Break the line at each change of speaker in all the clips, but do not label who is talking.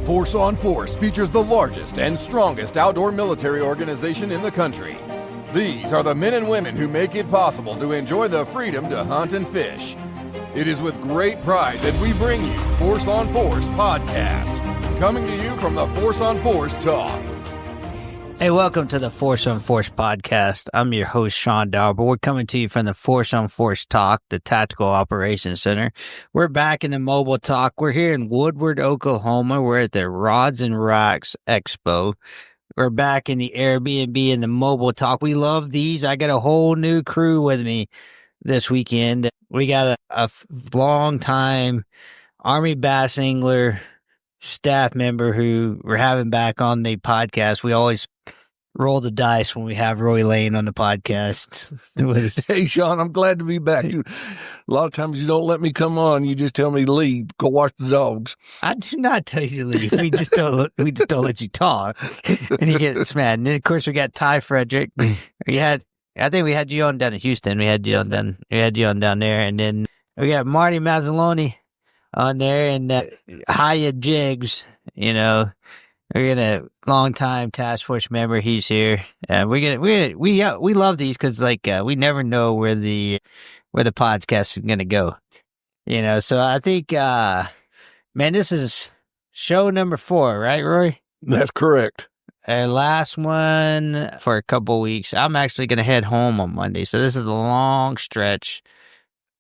Force on Force features the largest and strongest outdoor military organization in the country. These are the men and women who make it possible to enjoy the freedom to hunt and fish. It is with great pride that we bring you Force on Force podcast, coming to you from the Force on Force Talk.
Hey, welcome to the Force on Force podcast. I'm your host, Sean Dauber. We're coming to you from the Force on Force Talk, the Tactical Operations Center. We're back in the mobile talk. We're here in Woodward, Oklahoma. We're at the Rods and Rocks Expo. We're back in the Airbnb and the mobile talk. We love these. I got a whole new crew with me this weekend. We got a long time Army bass angler staff member who we're having back on the podcast. We always roll the dice when we have Roy Lane on the podcast.
Hey, Sean, I'm glad to be back. A lot of times you don't let me come on. You just tell me to leave, go watch the dogs.
I do not tell you to leave. We just don't let you talk. And he gets mad. And then, of course, we got Ty Frederick. I think we had you on down in Houston. We had you on down there. And then we got Marty Mazzoloni on there and Haya Jiggs, you know. We're gonna long-time task force member. He's here. We love these because we never know where the podcast is gonna go, you know. So I think, man, this is show number 4, right, Roy?
That's correct.
Our last one for a couple weeks. I'm actually gonna head home on Monday, so this is a long stretch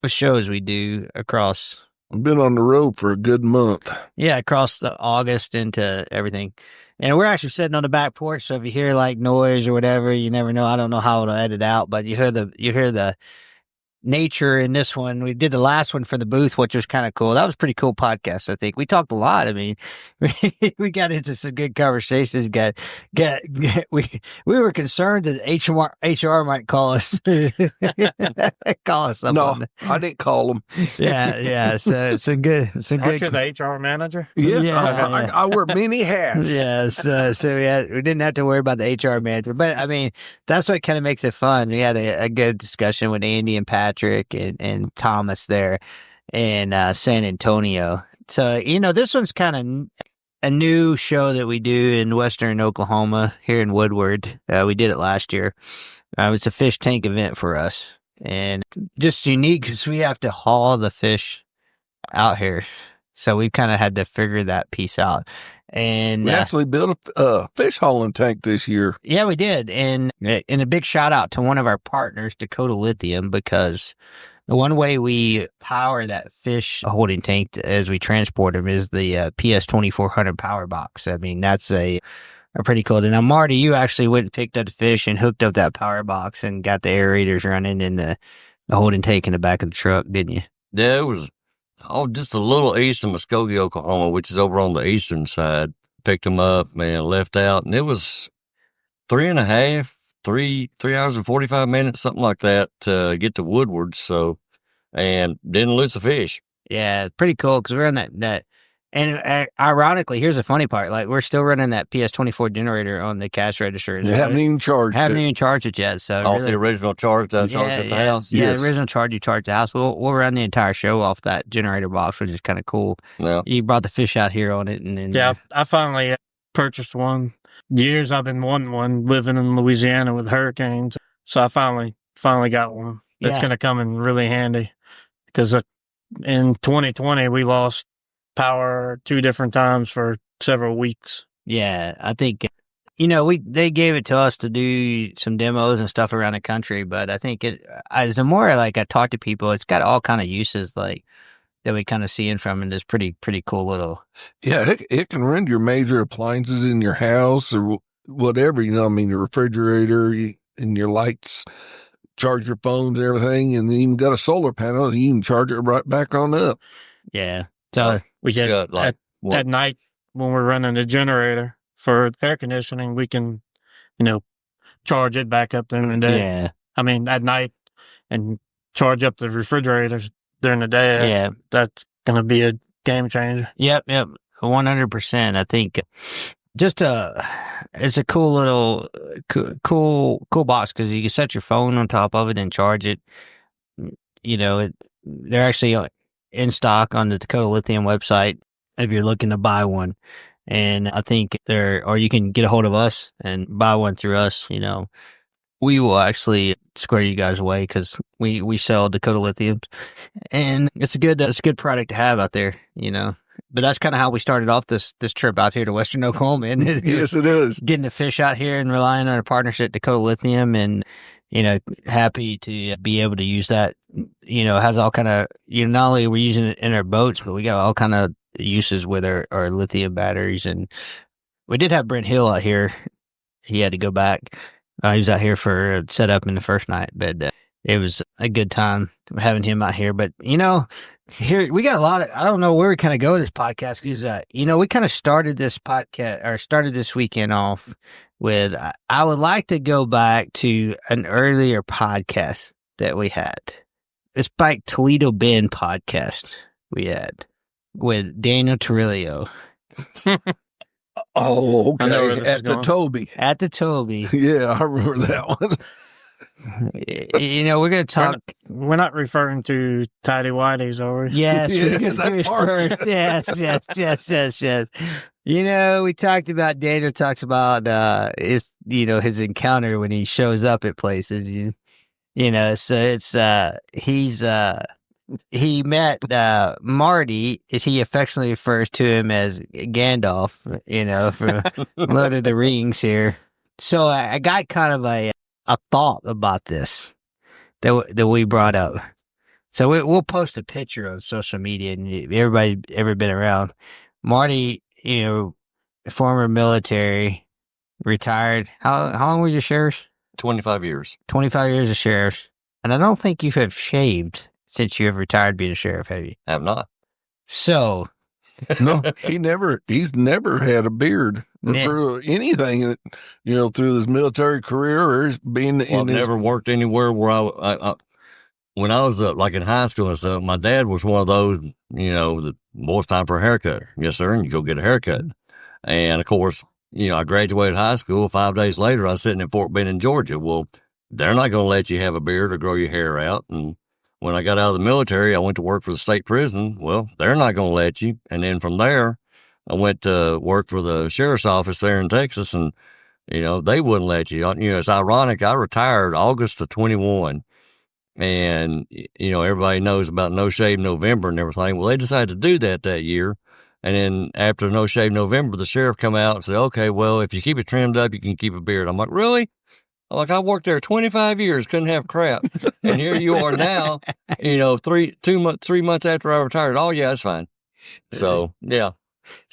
of shows we do across.
I've been on the road for a good month.
Yeah, across the August into everything. And we're actually sitting on the back porch, so if you hear like noise or whatever, you never know. I don't know how it'll edit out, but you hear the nature in this one. We did the last one for the booth, which was kind of cool. That was a pretty cool podcast, I think. We talked a lot. I mean, we got into some good conversations. We were concerned that HR might call us. Call us something.
No, I didn't call them.
Yeah. So good.
Aren't you the HR manager?
Yes,
Yeah.
I wear many hats.
Yes. So we didn't have to worry about the HR manager. But, I mean, that's what kind of makes it fun. We had a good discussion with Andy and Patrick and Thomas there in San Antonio. So, you know, this one's kind of a new show that we do in Western Oklahoma here in Woodward. We did it last year. It's a fish tank event for us and just unique because we have to haul the fish out here. So we kind of had to figure that piece out. And
we actually built a fish hauling tank this year.
Yeah, we did. And a big shout out to one of our partners, Dakota Lithium, because the one way we power that fish holding tank as we transport them is the PS 2400 power box. I mean, that's a pretty cool. Now, Marty, you actually went and picked up the fish and hooked up that power box and got the aerators running and the holding tank in the back of the truck, didn't you?
Yeah, it was just a little east of Muskogee, Oklahoma, which is over on the eastern side. Picked them up, man, left out, and it was 3 hours and 45 minutes, something like that, to get to Woodward. So, and didn't lose a fish.
Yeah, pretty cool because we're on that. And ironically, here's the funny part: like we're still running that PS24 generator on the cash register.
You haven't even charged
it yet. So
Off the original charge that I charged at the house.
Yeah,
Yes.
the original charge you charged the house. We'll run the entire show off that generator box, which is kind of cool.
Yeah.
You brought the fish out here on it, and then
Yeah, I finally purchased one. Years I've been wanting one, living in Louisiana with hurricanes. So I finally got one. That's going to come in really handy because in 2020 we lost power 2 different times for several weeks.
Yeah, I think, you know, they gave it to us to do some demos and stuff around the country, but I think the more I talk to people, it's got all kind of uses that we kind of seeing from it. It's pretty cool little.
Yeah, it can run your major appliances in your house or whatever, you know, I mean, your refrigerator and your lights, charge your phones and everything, and then even got a solar panel, you can charge it right back on up.
Yeah. So
we get at night when we're running the generator for air conditioning, we can, you know, charge it back up during the day.
Yeah.
I mean, at night and charge up the refrigerators during the day.
Yeah.
That's going to be a game changer.
Yep. 100%. I think it's a cool little, cool box because you can set your phone on top of it and charge it. You know, they're actually in stock on the Dakota Lithium website if you're looking to buy one. And I think or you can get a hold of us and buy one through us. We will actually square you guys away because we sell Dakota Lithium, and it's a good product to have out there. But that's kind of how we started off this trip out here to Western Oklahoma. And
Yes, it is.
Getting to fish out here and relying on a partnership, Dakota Lithium, and happy to be able to use that. Has all kind of not only we're using it in our boats, but we got all kind of uses with our lithium batteries. And we did have Brent Hill out here. He had to go back. He was out here for a setup in the first night, but it was a good time having him out here. But here we got a lot of, I don't know where we kind of go with this podcast because we kind of started this podcast or started this weekend off with I would like to go back to an earlier podcast that we had. It's like Toledo Bend podcast we had with Daniel Torillo.
Oh, okay.
I know where this is
At the
going.
Toby.
At the Toby.
Yeah, I remember that one.
We're going to talk.
We're not referring to Tidy Whities, are we?
Yes.
Yeah, that part.
Yes. We talked about, Daniel talks about his encounter when he shows up at places. So it's he met Marty, as he affectionately refers to him as Gandalf, from Lord of the Rings here. So I got kind of a thought about this that we brought up. So we'll post a picture on social media, and everybody ever been around. Marty, former military, retired. How long were you sheriffs?
25 years.
25 years of sheriffs. And I don't think you have shaved since you have retired being a sheriff, have you?
Have not.
So.
No, he's never had a beard through anything, through his military career or his being
Well, I've never worked anywhere where I when I was like in high school and stuff, my dad was one of those, the boy, it's time for a haircut. Yes, sir. And you go get a haircut. And of course, I graduated high school. 5 days later, I was sitting in Fort Benning, Georgia. Well, they're not going to let you have a beard or grow your hair out. And when I got out of the military, I went to work for the state prison. Well, they're not going to let you. And then from there, I went to work for the sheriff's office there in Texas, and, they wouldn't let you. It's ironic. I retired August of 21. And, everybody knows about No Shave November and everything. Well, they decided to do that year. And then after No Shave November, the sheriff come out and said, okay, well, if you keep it trimmed up, you can keep a beard. I'm like, really? I worked there 25 years, couldn't have crap. And here you are now, 3 months after I retired. Oh, yeah, that's fine. So, yeah.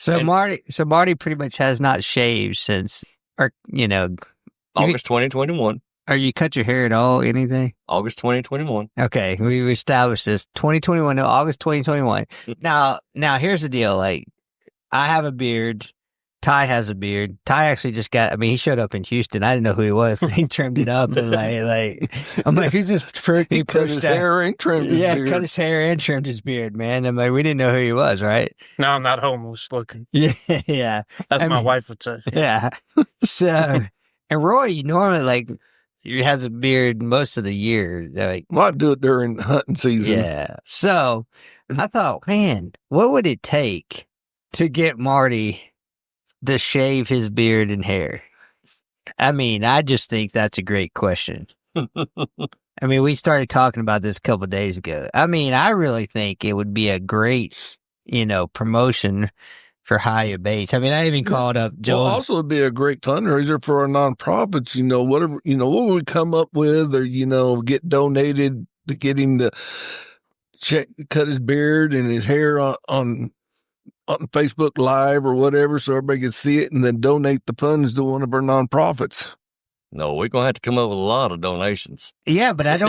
Marty pretty much has not shaved since,
August 2021.
Or you cut your hair at all, anything?
August 2021.
Okay, we established this. 2021, no, August 2021. Now, here's the deal. Like, I have a beard. Ty has a beard. Ty actually just he showed up in Houston. I didn't know who he was. He trimmed it up and I'm like, he's just
he cut his hair and trimmed his beard.
Cut his hair and trimmed his beard, man. I'm like, we didn't know who he was, right?
No, I'm not homeless looking.
Yeah.
That's my wife would say.
Yeah. So, and Roy, normally, he has a beard most of the year.
Well, I do it during hunting season.
Yeah. So, I thought, man, what would it take to get Marty to shave his beard and hair? I just think that's a great question. We started talking about this a couple of days ago. I really think it would be a great, promotion for higher base. I even called up Joe.
Well, also it'd be a great fundraiser for our nonprofits, whatever, what would we come up with or, get donated to get him to cut his beard and his hair on Facebook Live or whatever, so everybody can see it and then donate the funds to one of our nonprofits.
No, we're gonna have to come up with a lot of donations.
Yeah, but I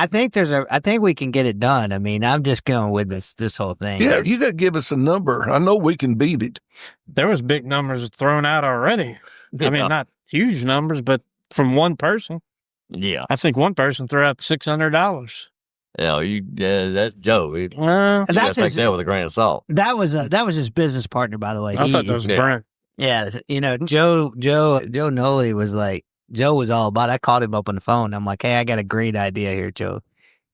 think we can get it done. I'm just going with this whole thing.
Yeah, you got to give us a number. I know we can beat it.
There was big numbers thrown out already.
Yeah.
Not huge numbers, but from one person.
Yeah,
I think one person threw out $600.
That's Joe. You gotta take that with a grain of salt.
That was his business partner, by the way.
I thought that was Brent.
Yeah, Joe Noli was like, Joe was all about it. I called him up on the phone. I'm like, hey, I got a great idea here, Joe.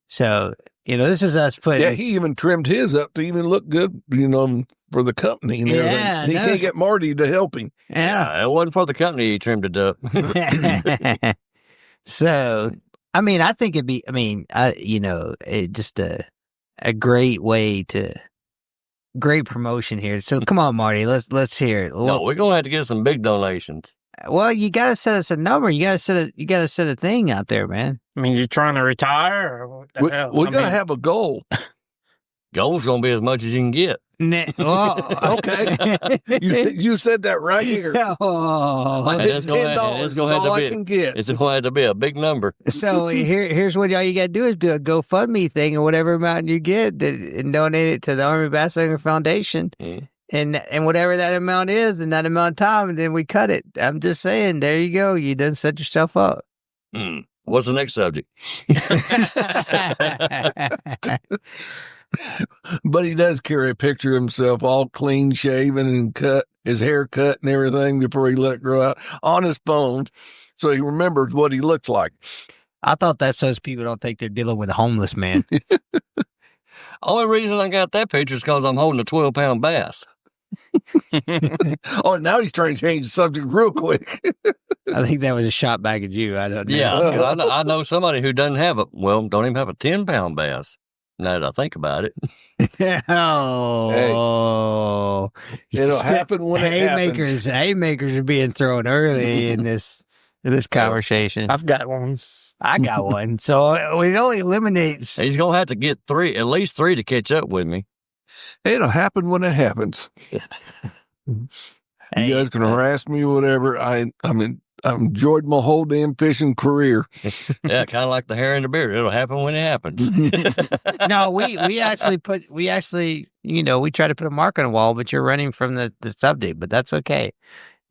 So, this is us putting.
Yeah, he even trimmed his up to even look good, for the company and
Yeah,
everything. He
no.
can't get Marty to help him.
Yeah.
It wasn't for the company he trimmed it up.
So, I mean, I think it'd be, just a great way to, great promotion here. So come on, Marty, let's hear it.
No, we're gonna have to get some big donations.
Well, you gotta set us a number. You gotta set a thing out there, man.
I mean, you trying to retire? Or what the hell?
We got to have a goal.
Gold's gonna be as much as you can get.
Okay. You said that right here.
Oh,
And
It's
it's gonna-
$10.
it's
That's
gonna have to
all I
be-
can get.
It's going to have to be a big number.
so here's what all you gotta do is do a GoFundMe thing or whatever amount you get and donate it to the Army Battalion Foundation.
Mm.
And whatever that amount is in that amount of time, and then we cut it. I'm just saying, there you go. You done set yourself up.
What's the next subject?
But he does carry a picture of himself all clean shaven and cut, his hair cut and everything before he let it grow out on his phone. So he remembers what he looked like.
I thought that says people don't think they're dealing with a homeless man.
Only reason I got that picture is because I'm holding a 12-pound bass.
Oh, now he's trying to change the subject real quick.
I think that was a shot back at you. I don't know.
Yeah, 'cause I know somebody who doesn't have don't even have a 10-pound bass. Now that I think about it.
Oh,
It'll happen when it happens.
Haymakers are being thrown early in this conversation.
I've got one.
I got one, so it only eliminates.
He's going to have to get at least three to catch up with me.
It'll happen when it happens. You guys can harass me or whatever. I enjoyed my whole damn fishing career.
Yeah, kind of like the hair and the beard. It'll happen when it happens.
No, we actually we try to put a mark on the wall, but you're running from the subject, but that's okay.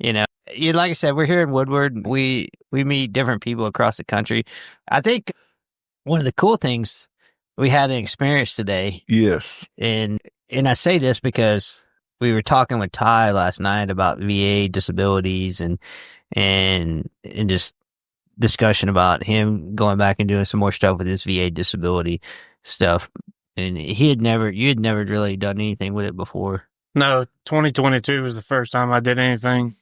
Like I said, we're here in Woodward. We meet different people across the country. I think one of the cool things we had an experience today.
Yes.
And I say this because we were talking with Ty last night about VA disabilities and just discussion about him going back and doing some more stuff with his VA disability stuff. And you had never really done anything with it before.
No, 2022 was the first time I did anything.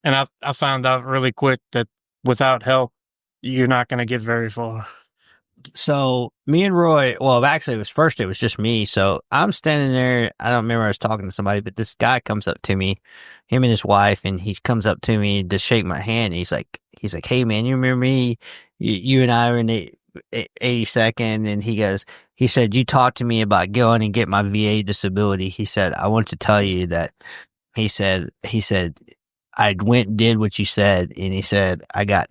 And I found out really quick that without help, you're not going to get very far.
So me and Roy, well, actually it was just me. So I'm standing there. I don't remember I was talking to somebody, but this guy comes up to me, him and his wife, and he comes up to me to shake my hand. And he's like, "Hey man, you remember me? You and I were in the 82nd." And he said, "You talked to me about going and get my VA disability." He said, "I want to tell you that," he said, "I went and did what you said." And he said, I got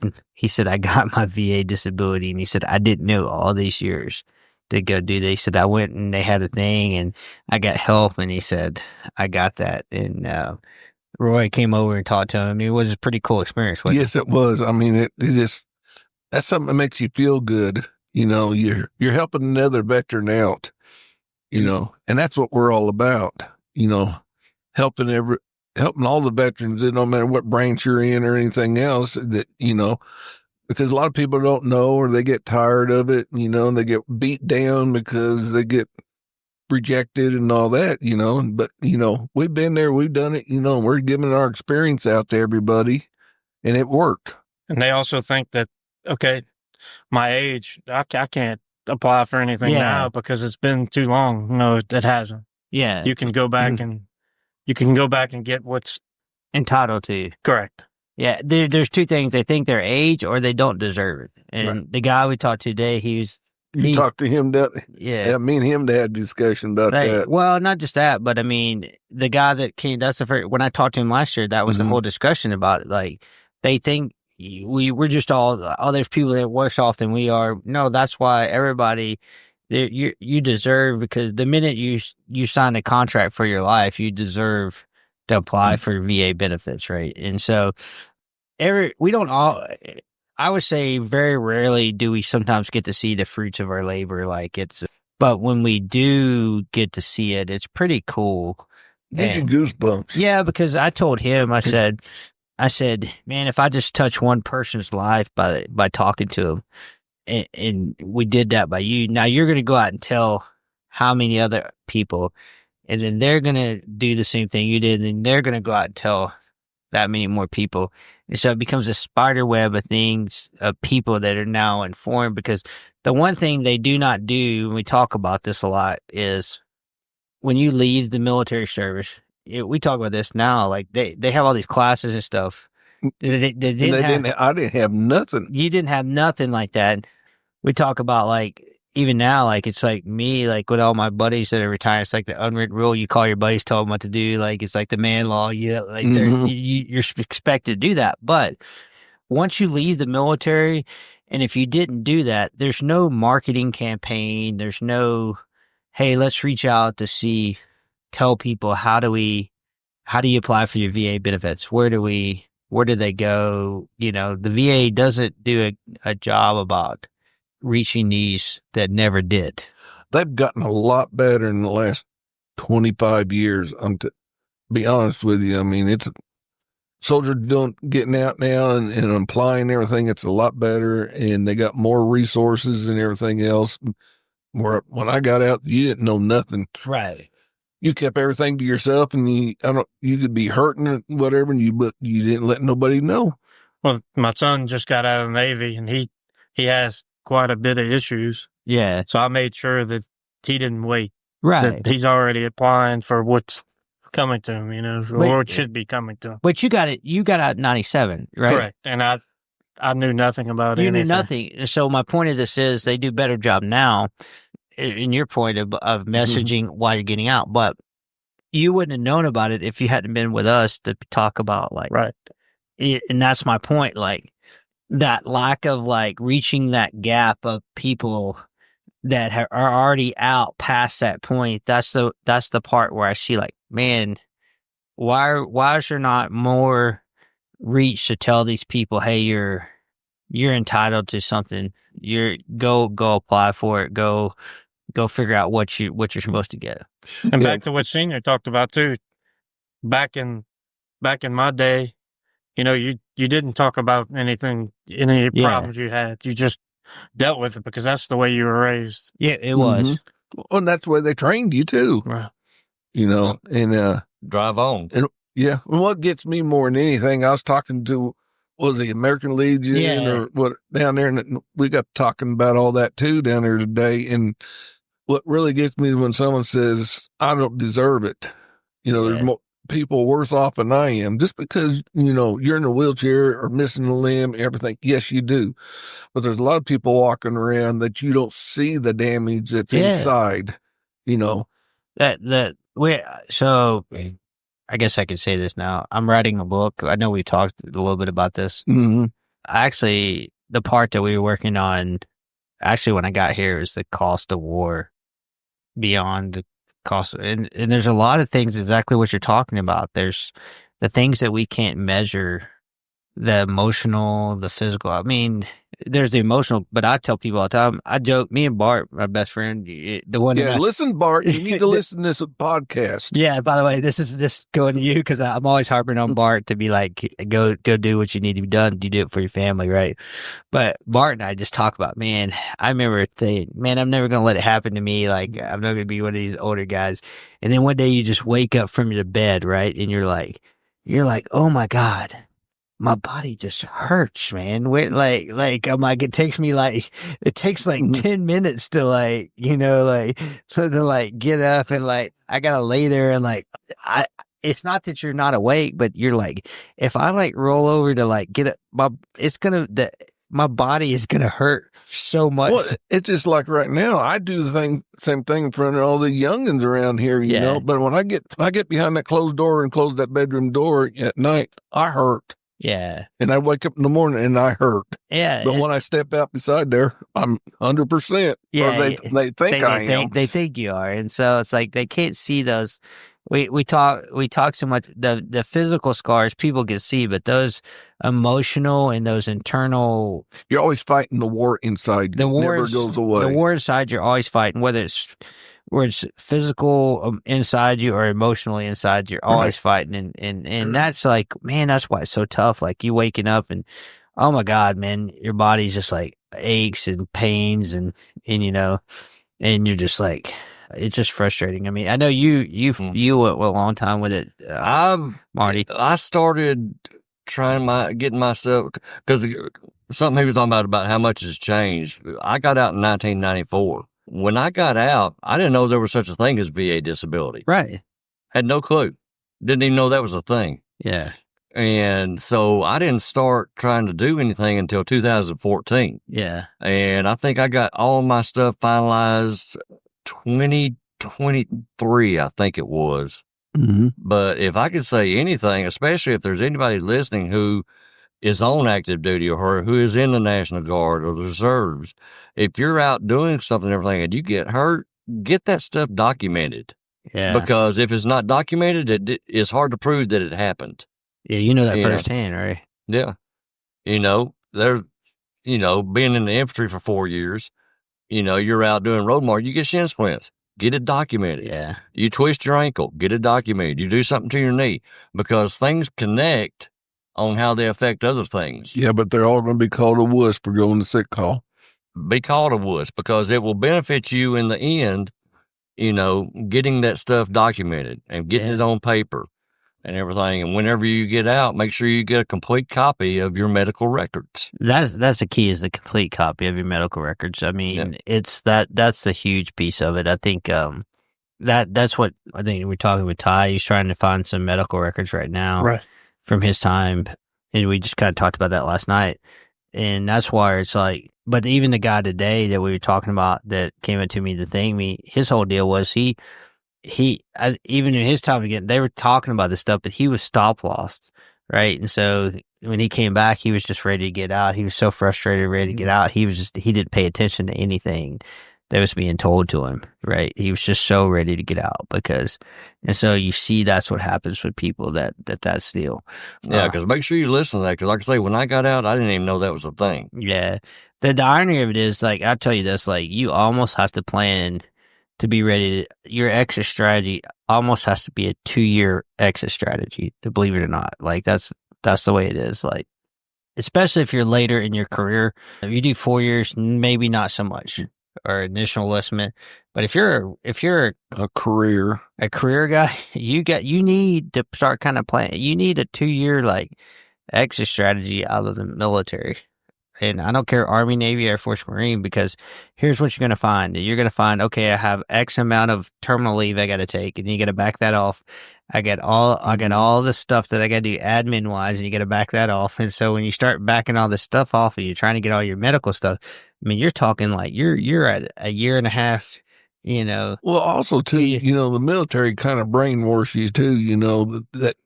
my VA disability. And he said, "I didn't know all these years to go do that." He said, "I went and they had a thing and I got help." And he said, "I got that." And Roy came over and talked to him. It was a pretty cool experience.
Yes, it was. I mean, it's just, that's something that makes you feel good. You're helping another veteran out, and that's what we're all about, helping all the veterans, no matter what branch you're in or anything else, that, because a lot of people don't know, or they get tired of it, and they get beat down because they get rejected and all that, but, we've been there, we've done it, we're giving our experience out to everybody, and it worked.
And they also think that, okay, my age, I can't apply for anything now because it's been too long. No, it hasn't.
Yeah.
You can go back and get what's
entitled to.
Correct.
Yeah. There's two things. They think their age or they don't deserve it. And
Right.
the guy we talked to today,
You talked to him,
yeah.
me and him had a discussion about that.
Well, not just that, but I mean, the guy that came, when I talked to him last year, that was the whole discussion about it. Like, they think we're just there's people that are worse off than we are. No, that's why everybody, you deserve, because the minute you sign a contract for your life, you deserve to apply for VA benefits, right? And so we don't all, I would say very rarely do we sometimes get to see the fruits of our labor. But when we do get to see it, it's pretty cool.
Gives you goosebumps.
Yeah, because I told him, I said, man, if I just touch one person's life by talking to them, and we did that by you, now you're going to go out and tell how many other people. and then they're going to do the same thing you did, and then they're going to go out and tell that many more people. And so it becomes a spider web of things, of people that are now informed, because the one thing they do not do, and we talk about this a lot, is when you leave the military service, we talk about this now, like they have all these classes and stuff. They
I didn't have nothing.
You didn't have nothing like that. We talk about, like, even now, like, it's like me, like, with all my buddies that are retired, it's like the unwritten rule. You call your buddies, tell them what to do. Like, it's like the man law. Like, you're expected to do that. But once you leave the military, and if you didn't do that, there's no marketing campaign. There's no, hey, let's reach out to tell people, how do you apply for your VA benefits? Where do they go? You know, the VA doesn't do a job about reaching these that never did.
They've gotten a lot better in the last 25 years. Be honest with you. I mean, it's soldiers getting out now and applying everything. It's a lot better, and they got more resources and everything else. Where when I got out, you didn't know nothing.
Right.
You kept everything to yourself, and you could be hurting or whatever, but you didn't let nobody know.
Well, my son just got out of the Navy, and he has quite a bit of issues.
Yeah.
So I made sure that he didn't wait.
Right.
That he's already applying for what's coming to him, or what should be coming to him.
But you got out in 97, right?
Correct. And I knew nothing about anything.
You knew nothing. So my point of this is they do a better job now, in your point of messaging while you're getting out. But you wouldn't have known about it if you hadn't been with us to talk about, like,
right.
And that's my point. Like, that lack of, like, reaching that gap of people that are already out past that point. That's the part where I see, like, man, why is there not more reach to tell these people, hey, you're entitled to something. Go apply for it. Go figure out what you're supposed to get.
And back to what Senior talked about too. Back in my day, you didn't talk about any problems you had. You just dealt with it because that's the way you were raised.
Yeah, it was.
Well, and that's the way they trained you too.
Right.
And
drive on.
And yeah, and what gets me more than anything, I was talking to, the American Legion or what down there, and we got talking about all that too down there today. And what really gets me is when someone says, I don't deserve it. There's more people worse off than I am, just because, you're in a wheelchair or missing a limb, everything. Yes, you do. But there's a lot of people walking around that you don't see the damage that's inside,
So I guess I could say this now. I'm writing a book. I know we talked a little bit about this.
Mm-hmm.
Actually, the part that we were working on, when I got here, is the cost of war beyond the cost. And there's a lot of things, exactly what you're talking about. There's the things that we can't measure, the emotional, the physical. I mean, there's the emotional, but I tell people all the time, I joke, me and Bart, my best friend, the one.
Yeah, listen, Bart, you need to listen to this podcast.
Yeah, by the way, this is going to you because I'm always harping on Bart to be like, go do what you need to be done. You do it for your family, right? But Bart and I just talk about, man, I remember thinking, man, I'm never going to let it happen to me. Like, I'm not going to be one of these older guys. And then one day you just wake up from your bed, right? And you're like, oh my God. My body just hurts, man. I'm like, it takes 10 minutes to to get up and I gotta lay there and it's not that you're not awake, but you're like, if I roll over to get up, my body is gonna hurt so much.
Well, it's just like right now, I do the same thing in front of all the youngins around here, you know. But when I get behind that closed door and close that bedroom door at night, I hurt.
Yeah.
And I wake up in the morning and I hurt.
Yeah.
But when I step out beside there, I'm 100%.
Yeah.
Or they think I am.
They think you are. And so it's like they can't see those. We talk so much, the physical scars people can see, but those emotional and those internal.
You're always fighting the war inside.
The war
never goes away.
The war inside you're always fighting, whether it's physical inside you or emotionally inside, you're always fighting. And that's man, that's why it's so tough. You waking up and, oh my God, man, your body's just aches and pains and you're just It's just frustrating. I mean, I know you went a long time with it, Marty.
I started getting my stuff because something he was talking about how much has changed. I got out in 1994. When I got out, I didn't know there was such a thing as VA disability.
Right.
Had no clue. Didn't even know that was a thing.
Yeah.
And so I didn't start trying to do anything until 2014.
Yeah.
And I think I got all my stuff finalized 2023, I think it was.
Mm-hmm.
But if I could say anything, especially if there's anybody listening who is on active duty or who is in the National Guard or the reserves, if you're out doing something and everything and you get hurt, get that stuff documented.
Yeah.
Because if it's not documented, it's hard to prove that it happened.
Yeah, you know that firsthand, right?
Yeah. Being in the infantry for 4 years, you're out doing road march, you get shin splints. Get it documented.
Yeah.
You twist your ankle, get it documented. You do something to your knee because things connect on how they affect other things.
Yeah, but they're all going to be called a wuss for going to sick call.
Be called a wuss because it will benefit you in the end, getting that stuff documented and getting it on paper and everything. And whenever you get out, make sure you get a complete copy of your medical records.
That's the key, is the complete copy of your medical records. I mean, that's the huge piece of it. I think that's what I think we're talking with Ty. He's trying to find some medical records right now from his time. And we just kind of talked about that last night. And that's why it's like, but even the guy today that we were talking about that came up to me to thank me, his whole deal was he even in his time again, they were talking about this stuff, but he was stop lost, right? And so when he came back, he was just ready to get out. He was so frustrated, ready to get out. He didn't pay attention to anything that was being told to him, right? He was just so ready to get out and so you see that's what happens with people that's the deal.
Yeah, because make sure you listen to that. Because like I say, when I got out, I didn't even know that was a thing.
Yeah. The irony of it is, like, I'll tell you this, like, you almost have to plan to be ready your exit strategy almost has to be a 2-year exit strategy, to believe it or not. Like, that's the way it is. Like, especially if you're later in your career, if you do 4 years, maybe not so much, or initial enlistment. But if you're
a career
guy, you need to start kind of planning. You need a 2-year like exit strategy out of the military. And I don't care, Army, Navy, Air Force, Marine, because here's what you're going to find. You're going to find, okay, I have X amount of terminal leave I got to take, and you got to back that off. I got all the stuff that I got to do admin wise, and you got to back that off. And so when you start backing all this stuff off, and you're trying to get all your medical stuff, I mean, you're talking like you're at a year and a half. Well,
also too, the military kind of brainwashes you too. That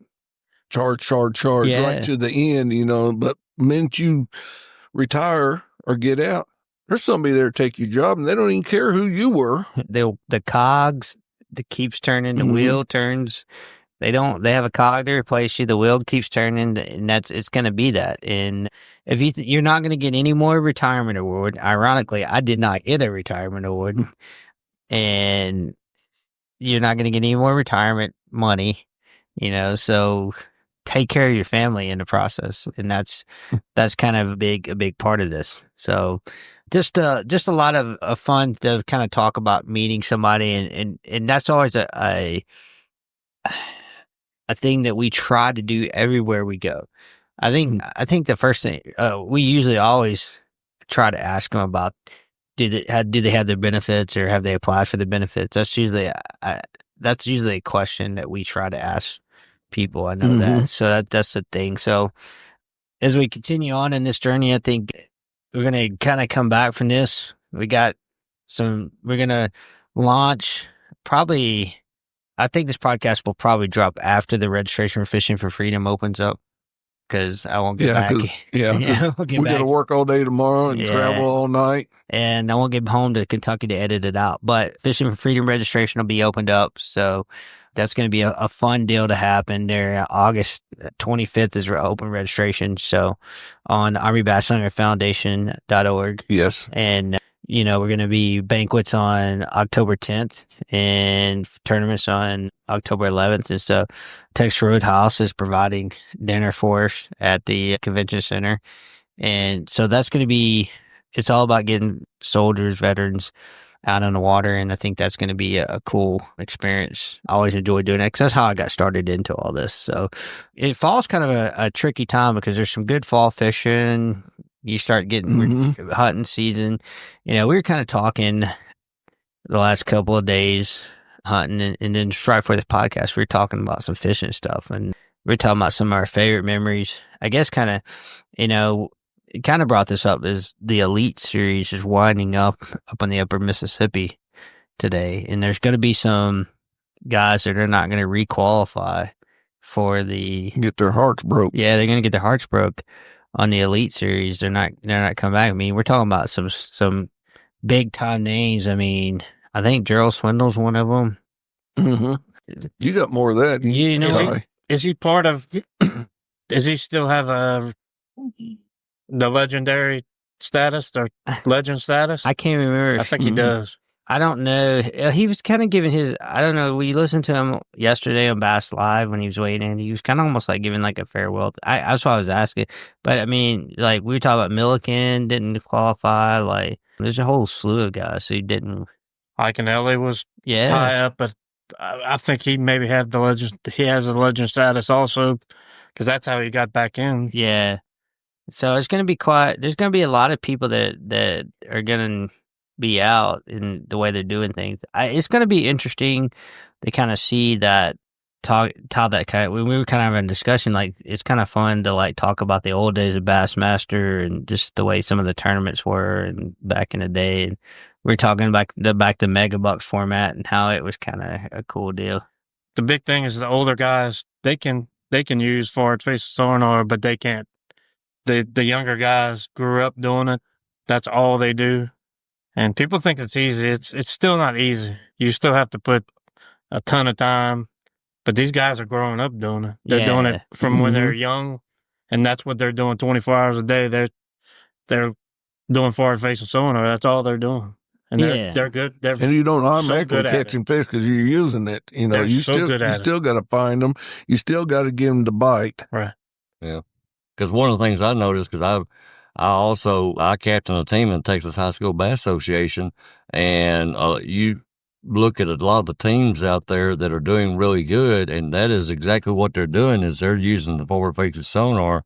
charge right to the end. But minute you retire or get out, there's somebody there to take your job, and they don't even care who you were.
The cogs that keeps turning, the wheel turns. They have a cog to replace you. The wheel keeps turning, and it's going to be that. And if you're not going to get any more retirement award, ironically, I did not get a retirement award, and you're not going to get any more retirement money, so take care of your family in the process. And that's kind of a big part of this. So just a lot of fun to kind of talk about meeting somebody. And that's always a thing that we try to do everywhere we go. I think the first thing, we usually always try to ask them about, do they have their benefits, or have they applied for the benefits? That's usually a question that we try to ask people. I know that. So that's the thing. So as we continue on in this journey, I think we're going to kind of come back from this. We're going to launch probably, I think this podcast will probably drop after the registration for Fishing for Freedom opens up, because I won't get back.
We got to work all day tomorrow and travel all night.
And I won't get home to Kentucky to edit it out. But Fishing for Freedom registration will be opened up. So that's going to be a fun deal to happen there. August 25th is open registration. So on ArmyBachelorsFoundation.org.
Yes.
And, we're going to be banquets on October 10th and tournaments on October 11th. And so Texas Roadhouse is providing dinner for us at the convention center. And so that's going to be, it's all about getting soldiers, veterans, out on the water, and I think that's going to be a cool experience. I always enjoy doing it because that's how I got started into all this. So fall's kind of a tricky time because there's some good fall fishing. You start getting hunting season. We were kind of talking the last couple of days hunting, and then just right before this podcast, we were talking about some fishing stuff, and we were talking about some of our favorite memories. I guess kind of, it kind of brought this up is the Elite Series is winding up on the upper Mississippi today, and there's going to be some guys that are not going to requalify for the
get their hearts broke.
Yeah, they're going to get their hearts broke on the Elite Series. They're not coming back. I mean, we're talking about some big time names. I mean, I think Gerald Swindle's one of them.
Mm-hmm. You got more of that.
Is he part of? Does he still have the legendary status or legend status?
I can't remember.
I think he does.
I don't know. He was kind of giving his, I don't know, we listened to him yesterday on Bass Live when he was waiting, and he was kind of almost like giving like a farewell. That's what I was asking. But I mean, like we were talking about Milliken didn't qualify. Like there's a whole slew of guys who didn't.
Iaconelli was tie up, but I think he maybe had the legend. He has a legend status also because that's how he got back in.
Yeah. So it's going to be there's going to be a lot of people that are going to be out in the way they're doing things. It's going to be interesting to kind of see that how that kind of, when we were kind of having a discussion, like it's kind of fun to like talk about the old days of Bassmaster and just the way some of the tournaments were and back in the day. And we were talking about the Megabucks format and how it was kind of a cool deal.
The big thing is the older guys, they can use forward-facing sonar, but they can't. The younger guys grew up doing it. That's all they do. And people think it's easy. It's still not easy. You still have to put a ton of time. But these guys are growing up doing it. They're doing it from when they're young, and that's what they're doing 24 hours a day. They're doing forward-facing sonar. That's all they're doing. And they're good.
And you don't automatically catching fish because you're using it. You still got to find them. You still got to give them the bite.
Right.
Yeah. Because one of the things I noticed, because I captain a team in the Texas High School Bass Association, and you look at a lot of the teams out there that are doing really good, and that is exactly what they're doing is they're using the forward-facing sonar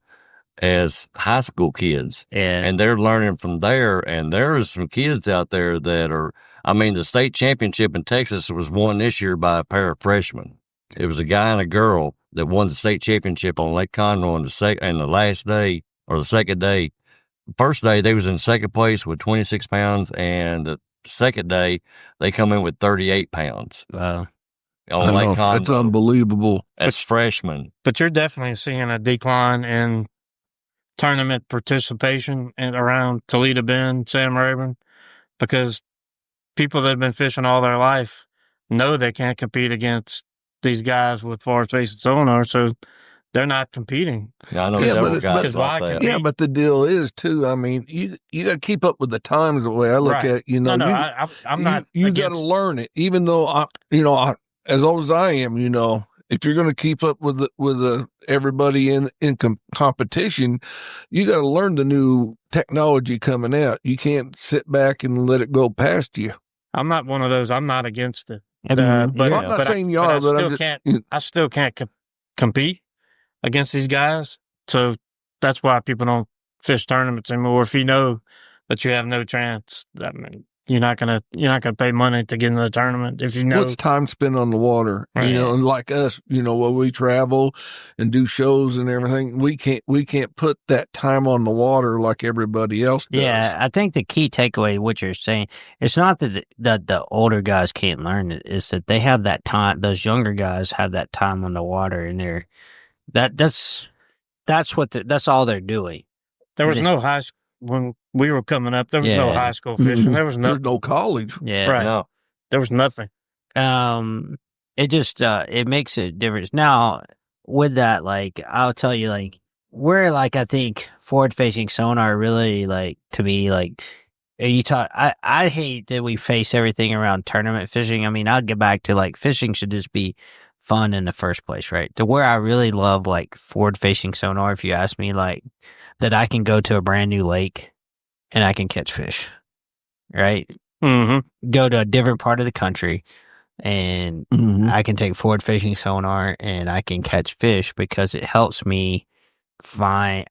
as high school kids. And they're learning from there, and there are some kids out there that are, I mean, the state championship in Texas was won this year by a pair of freshmen. It was a guy and a girl that won the state championship on Lake Conroe on the last day or the second day. First day, they was in second place with 26 pounds, and the second day, they come in with 38 pounds. On Lake Conroe.
That's unbelievable.
That's freshmen.
But you're definitely seeing a decline in tournament participation around Toledo Bend, Sam Rayburn, because people that have been fishing all their life know they can't compete against these guys with forward-facing sonar, so they're not competing.
Yeah, I know several guys like that.
Yeah, but the deal is, too, I mean, you got to keep up with the times the way I look at it.
I'm not.
You got to learn it, even though, as old as I am, if you're going to keep up with everybody in competition, you got to learn the new technology coming out. You can't sit back and let it go past you.
I'm not one of those. I'm not against it.
But I'm not saying you are, but
I still can't compete against these guys. So that's why people don't fish tournaments anymore. If you know that you have no chance, I mean, you're not gonna pay money to get into the tournament if you know.
What's time spent on the water?
Right.
And like us, when we travel and do shows and everything, we can't put that time on the water like everybody else does.
Yeah, I think the key takeaway, what you're saying, it's not that the older guys can't learn it, it's that they have that time. Those younger guys have that time on the water, and that's all they're doing.
There was no high school when we were coming up. There was no high school fishing. There was
no college.
Yeah,
right.
No.
There was nothing.
It just it makes a difference. Now with that, like I'll tell you, like where like I think forward facing sonar really like to me like you talk. I hate that we face everything around tournament fishing. I mean, I'll get back to like fishing should just be fun in the first place, right? To where I really love like forward facing sonar, if you ask me, like that I can go to a brand new lake and I can catch fish, right? go to a different part of the country, and I can take forward fishing sonar and I can catch fish because it helps me find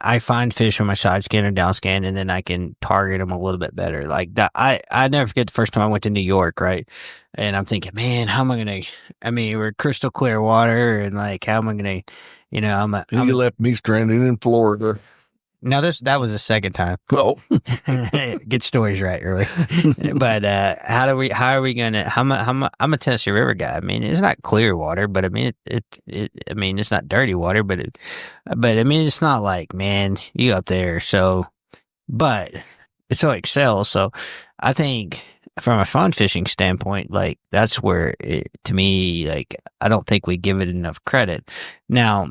fish on my side scan or down scan, and then I can target them a little bit better. Like that, I never forget the first time I went to New York, right? And I'm thinking, man, how am I gonna? I mean, we're crystal clear water, and like, how am I gonna? You know,
you left me stranded in Florida.
Now that was the second time.
Oh,
Get stories right, really. But how are we gonna? I'm a Tennessee River guy. I mean, it's not clear water, but I mean I mean, it's not dirty water, but I mean, it's not like, man, you up there. So, but it's so excels. So, I think from a fun fishing standpoint, like that's where to me, like I don't think we give it enough credit. Now,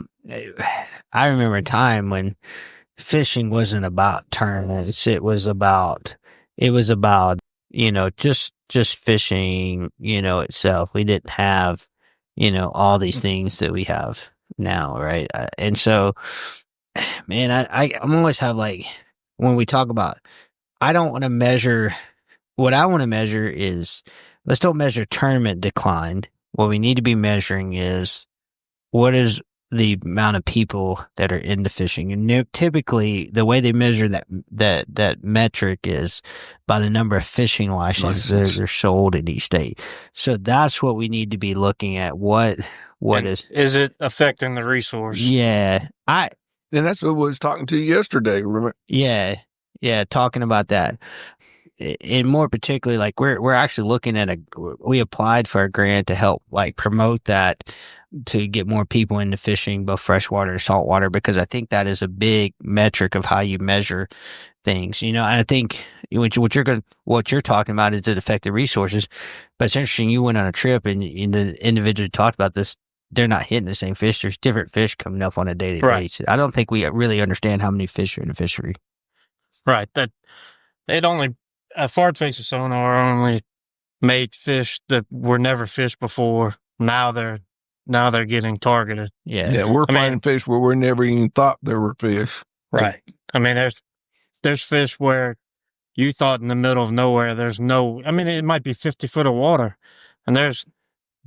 I remember a time when fishing wasn't about tournaments. It was about, you know, just fishing, you know, itself. We didn't have, you know, all these things that we have now. Right. And so, man, I'm always have like, when we talk about, I don't want to measure, what I want to measure is, let's don't measure tournament decline. What we need to be measuring is, what is the amount of people that are into fishing. And typically the way they measure that metric is by the number of fishing licenses that are sold in each state. So that's what we need to be looking at. What is
it affecting the resource?
Yeah.
And that's what I was talking to you yesterday, remember?
Yeah. Talking about that. And more particularly, like we're actually looking at we applied for a grant to help like promote that, to get more people into fishing, both freshwater and saltwater, because I think that is a big metric of how you measure things. You know, and I think what you're talking about is it affect the resources. But it's interesting, you went on a trip and the individual talked about this. They're not hitting the same fish. There's different fish coming up on a daily basis. I don't think we really understand how many fish are in the fishery.
Right. That it only forward facing sonar only made fish that were never fished before. Now they're getting targeted.
Yeah, we're finding fish where we never even thought there were fish.
Right. I mean, there's fish where you thought in the middle of nowhere, I mean, it might be 50 foot of water, and there's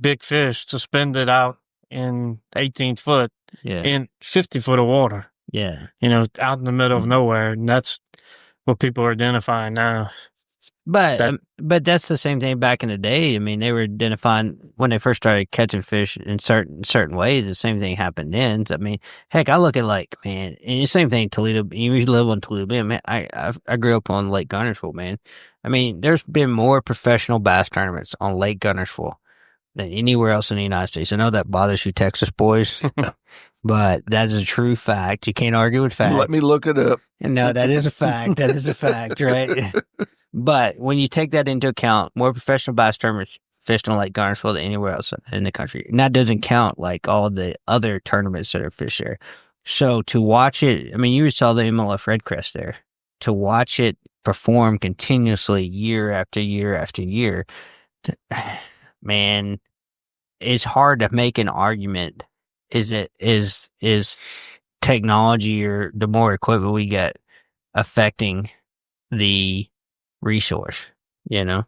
big fish suspended out in 18 foot in 50 foot of water.
Yeah.
You know, out in the middle of nowhere, and that's what people are identifying now.
But that's the same thing back in the day. I mean, they were identifying when they first started catching fish in certain ways. The same thing happened then. I mean, heck, I look at like, man, and the same thing Toledo. You live on Toledo, man. I grew up on Lake Guntersville, man. I mean, there's been more professional bass tournaments on Lake Guntersville than anywhere else in the United States. I know that bothers you, Texas boys, but that is a true fact. You can't argue with fact.
Let me look it up.
No, that is a fact. That is a fact, right? But when you take that into account, more professional bass tournaments fished on Lake Guntersville than anywhere else in the country. And that doesn't count like all of the other tournaments that are fished there. So to watch it, I mean, you saw the MLF Redcrest there. To watch it perform continuously year after year after year, man, it's hard to make an argument. Is technology or the more equipment we get affecting the resource? You know,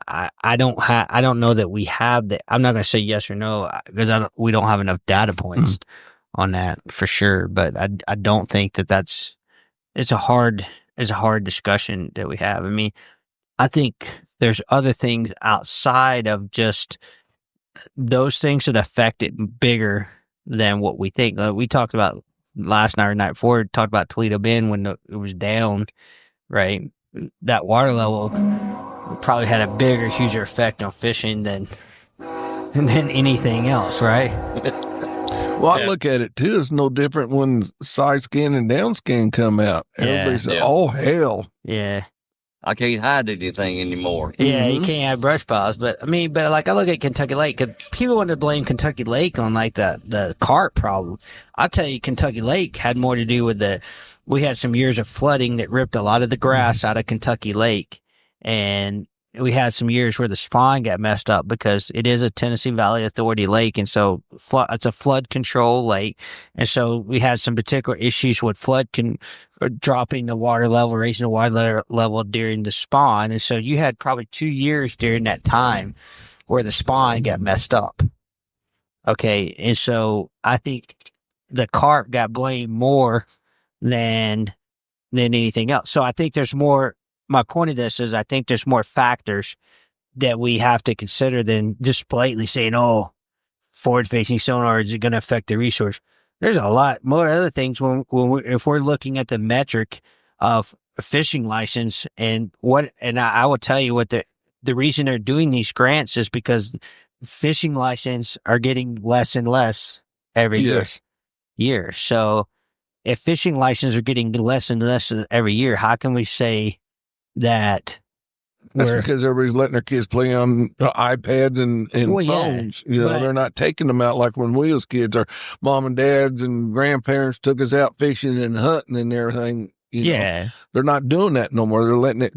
I don't know that we have that. I'm not going to say yes or no because we don't have enough data points on that for sure. But I don't think it's a hard discussion that we have. I mean, I think there's other things outside of just those things that affect it bigger than what we think. We talked about last night or night before, talked about Toledo Bend when it was down, right? That water level probably had a bigger, huger effect on fishing than anything else, right?
Well, I look at it too. It's no different when side scan and down scan come out. Everybody said, "Oh hell!"
Yeah,
I can't hide anything anymore.
Yeah, you can't have brush piles. But I mean, like I look at Kentucky Lake, 'cause people want to blame Kentucky Lake on like the carp problem. I'll tell you, Kentucky Lake had more to do with we had some years of flooding that ripped a lot of the grass out of Kentucky Lake, and we had some years where the spawn got messed up because it is a Tennessee Valley Authority lake, and so it's a flood control lake, and so we had some particular issues with dropping the water level, raising the water level during the spawn, and so you had probably 2 years during that time where the spawn got messed up. Okay, and so I think the carp got blamed more than anything else. So I think there's more. My point of this is I think there's more factors that we have to consider than just blatantly saying, "Oh, forward-facing sonar is going to affect the resource." There's a lot more other things if we're looking at the metric of a fishing license and I will tell you what the reason they're doing these grants is because fishing license are getting less and less every year. So if fishing licenses are getting less and less every year, how can we say that?
That's because everybody's letting their kids play on iPads and phones. They're not taking them out like when we was kids. Our mom and dads and grandparents took us out fishing and hunting and everything. They're not doing that no more. They're letting it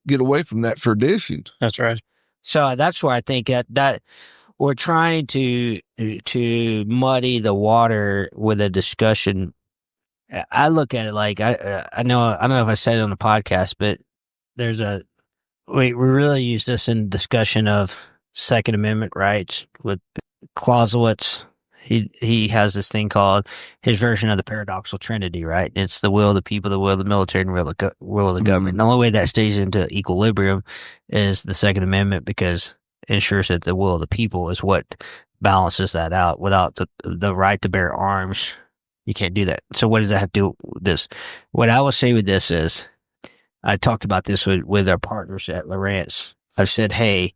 get away from that tradition.
That's right.
So that's where I think that we're trying to muddy the water with a discussion. I look at it like I don't know if I said it on the podcast, but we really use this in discussion of Second Amendment rights with Clausewitz. He has this thing called his version of the paradoxical trinity, right? It's the will of the people, the will of the military, and the will of the government. The only way that stays into equilibrium is the Second Amendment because it ensures that the will of the people is what balances that out. Without the right to bear arms, you can't do that. So what does that have to do with this? What I will say with this is, I talked about this with our partners at Lawrence. I've said, hey,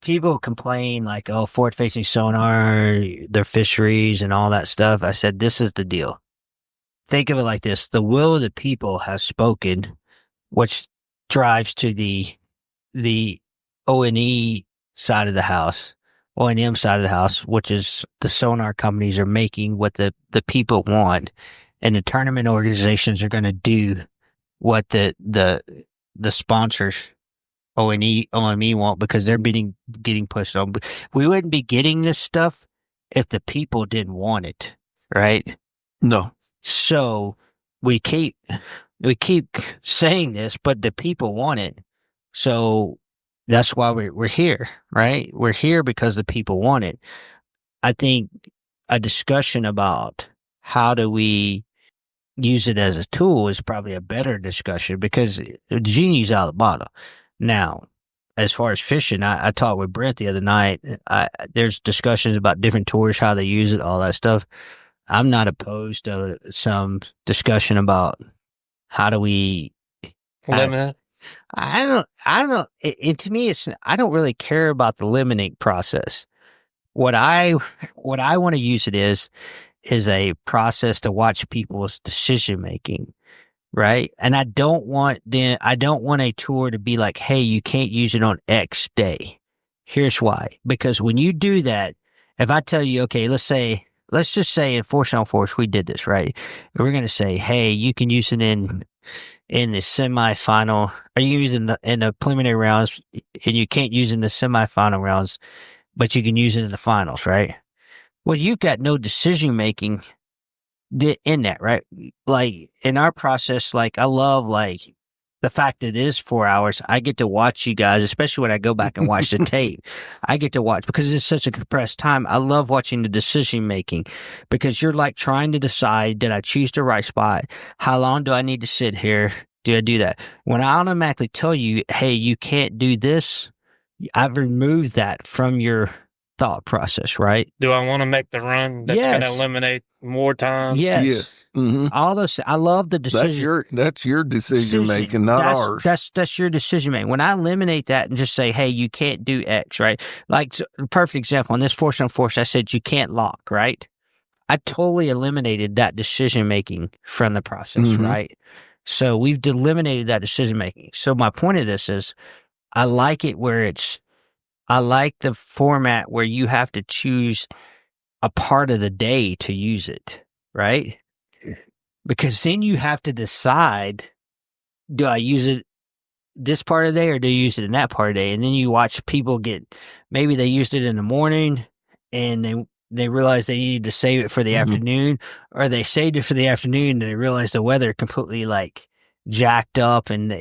people complain like, oh, forward-facing sonar, their fisheries and all that stuff. I said, this is the deal. Think of it like this. The will of the people has spoken, which drives to the O&E side of the house, O&M side of the house, which is the sonar companies are making what the people want. And the tournament organizations are going to do what the sponsors OME want because they're getting pushed on. We wouldn't be getting this stuff if the people didn't want it, right?
No.
So we keep saying this, but the people want it. So that's why we're here, right? We're here because the people want it. I think a discussion about how do we use it as a tool is probably a better discussion because the genie's out of the bottle. Now, as far as fishing, I talked with Brent the other night. There's discussions about different tours, how they use it, all that stuff. I'm not opposed to some discussion about how do we
limit it.
I don't know. To me, I don't really care about the limiting process. What I want to use it is a process to watch people's decision making, right? And I don't want a tour to be like, hey, you can't use it on X day. Here's why. Because when you do that, if I tell you, okay, let's just say in Force on Force, we did this, right? And we're going to say, hey, you can use it in the semifinal, or you use it in the preliminary rounds, and you can't use it in the semifinal rounds, but you can use it in the finals, right? Well, you've got no decision making in that, right? Like in our process, like I love like the fact that it is 4 hours. I get to watch you guys, especially when I go back and watch the tape. I get to watch because it's such a compressed time. I love watching the decision making because you're like trying to decide, did I choose the right spot? How long do I need to sit here? Do I do that? When I automatically tell you, hey, you can't do this, I've removed that from your thought process, right?
Do I want to make the run that's going to eliminate more time?
Yes.
Mm-hmm.
All those. I love the decision.
That's your decision making, not ours.
That's your decision making. When I eliminate that and just say, hey, you can't do X, right? Like a perfect example on this Force on Force, I said you can't lock, right? I totally eliminated that decision making from the process, right? So we've eliminated that decision making. So my point of this is, I like it where I like the format where you have to choose a part of the day to use it, right? Because then you have to decide, do I use it this part of the day or do you use it in that part of the day? And then you watch people maybe they used it in the morning and they realized they needed to save it for the afternoon, or they saved it for the afternoon and they realized the weather completely like jacked up and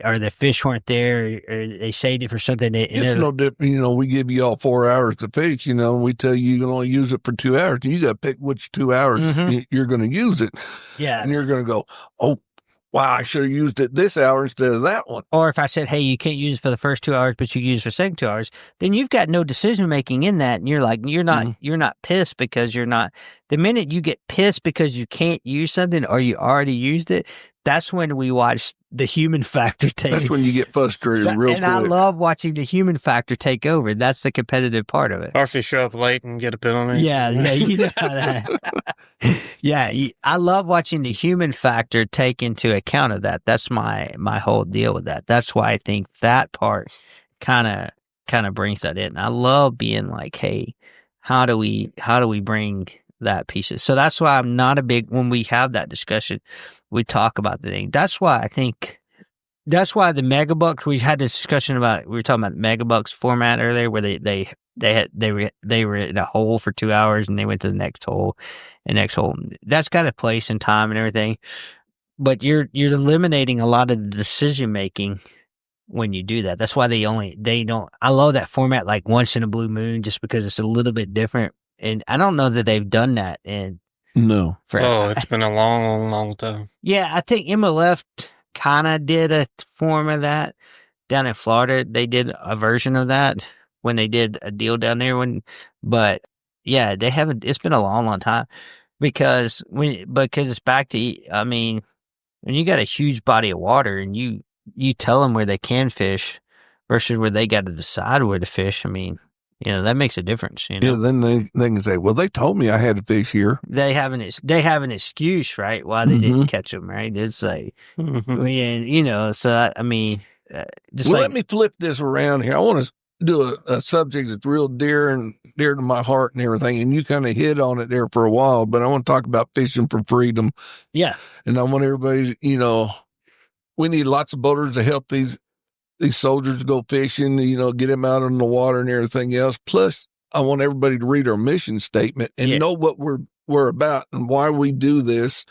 or the fish weren't there, or they saved it for something.
It's no different. We give you all 4 hours to fish, and we tell you can only use it for 2 hours. You got to pick which 2 hours you're going to use it.
Yeah.
And you're going to go, oh, wow, I should have used it this hour instead of that one.
Or if I said, hey, you can't use it for the first 2 hours, but you can use it for the second 2 hours, then you've got no decision making in that. And you're like, you're not pissed because you're not. The minute you get pissed because you can't use something or you already used it, that's when we watch the human factor take.
That's when you get frustrated real quick.
And I love watching the human factor take over. That's the competitive part of it.
Or if you show up late and get a penalty.
Yeah, you know that. Yeah, I love watching the human factor take into account of that. That's my whole deal with that. That's why I think that part kind of brings that in. I love being like, hey, how do we bring that piece? So that's why I'm not a big, when we have that discussion, we talk about the thing. That's why the megabucks, we had this discussion about, we were talking about megabucks format earlier, where they were in a hole for 2 hours and they went to the next hole and next hole. That's got a place and time and everything, but you're eliminating a lot of the decision making when you do that. That's why they don't. I love that format, like once in a blue moon, just because it's a little bit different. And I don't know that they've done that
No.
It's been a long, long time.
Yeah, I think MLF kind of did a form of that down in Florida. They did a version of that when they did a deal down there. But yeah, they haven't. It's been a long, long time because it's back to. I mean, when you got a huge body of water and you tell them where they can fish versus where they got to decide where to fish. I mean, that makes a difference.
Yeah, then they can say, well, they told me I had to fish here.
They have an excuse, right? Why they didn't catch them, right? It's like, so I mean,
let me flip this around here. I want to do a subject that's real dear to my heart and everything. And you kind of hit on it there for a while, but I want to talk about fishing for freedom.
Yeah.
And I want everybody, we need lots of boaters to help these soldiers go fishing, get them out on the water and everything else. Plus, I want everybody to read our mission statement and know what we're about and why we do this